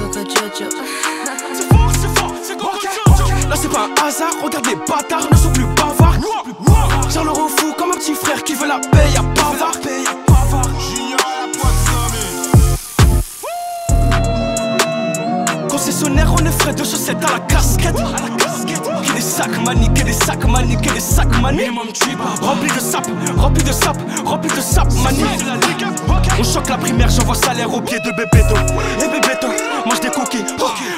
Coco Jojo. Là c'est pas un hasard, regarde les bâtards ne sont plus bavards. J'en leur au fou comme un petit frère qui veut la paye à bavard. Concessionnaire, on est frais de chaussettes à la casquette. Que des sacs mani, que des sacs mani, que des sacs mani. Rempli de sap, rempli de sap, rempli de sap mani. On choque la primaire, j'envoie salaire au pied de Bébéto. Et Bébéto mange des cookies.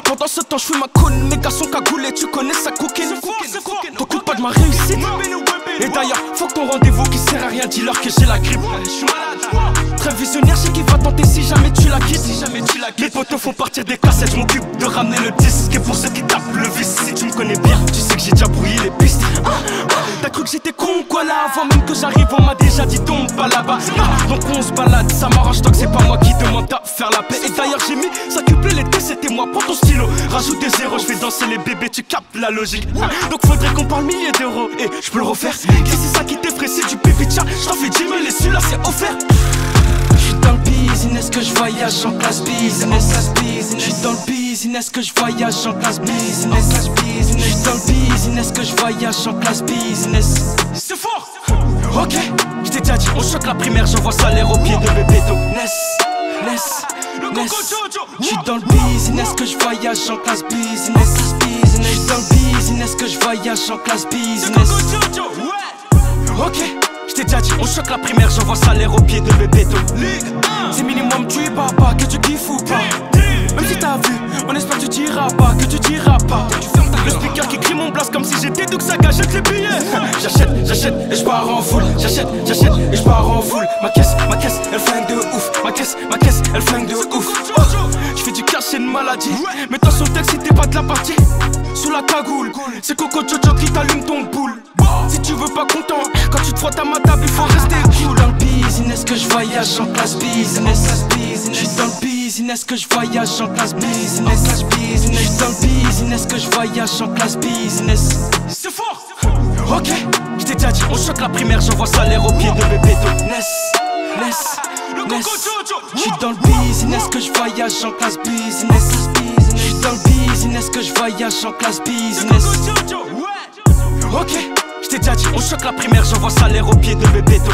Pendant ce temps, je fume ma cône, mes gars sont cagoulés, tu connais sa coquine. T'occupe pas de ma réussite. Et d'ailleurs, faut que ton rendez-vous qui sert à rien, dis-leur que j'ai la grippe. Très visionnaire, je sais qu'il va tenter si jamais tu la quittes. Les potos font partir des cassettes, je m'occupe de ramener le disque. Et pour ceux qui tapent le vice, si tu me connais bien, tu sais que j'ai déjà brouillé les pistes. T'as cru que j'étais con quoi là? Avant même que j'arrive, on m'a déjà dit tombe pas là-bas. Donc on se balade, ça m'arrange tant que c'est pas moi qui demande à faire la paix. Et d'ailleurs j'ai mis ça cupler l'été, c'était moi, prends ton stylo. Rajoute des zéros, je fais danser les bébés, tu captes la logique. Donc faudrait qu'on parle milliers d'euros. Et je peux le refaire, si c'est ça qui t'effraie, c'est du pipi tcha. J't'en fais 10 000 et celui-là c'est offert. J'suis dans le business que je voyage en classe business. J'suis dans le business que je voyage en classe business. J'suis dans le business que je voyage en classe business. C'est fort. Ok, j't'ai déjà dit, on choque la primaire, j'envoie salaire au pied de Bébéto. J'suis dans le business que je voyage en classe business. J'suis dans le business que je voyage en classe business. Ok, j't'ai déjà dit, on choque la primaire, j'envoie salaire au pied de Bébéto. C'est minimum, tu es papa, que tu kiffes ou pas. Même si t'as vu, on espère que tu diras pas, que tu diras pas. Le speaker qui crie mon blast comme si j'étais Doug Saga, jette les billets. J'achète et je pars en foule. J'achète et je pars en foule. Ma caisse, elle flingue de ouf. Ma caisse, elle flingue de ouf. Je fais du cash, c'est une maladie. Mets-toi sur le texte si t'es pas de la partie. Sous la cagoule, c'est Coco Jojo qui t'allume ton boule. Si tu veux pas content, quand tu te frottes à ma table, il faut rester cool. Dans le business que je voyage en classe business. J'suis dans le business que je voyage en classe business. J'suis dans le business que je voyage en classe business. C'est fort. Ok, j't'ai déjà dit, on choque la primaire, j'envoie salaire au pied de Bébéto. J'suis dans le business que je voyage en classe business. J'suis dans le business que je voyage en classe business. Ok, j't'ai déjà dit, on choque la primaire, j'envoie salaire au pied de Bébéto.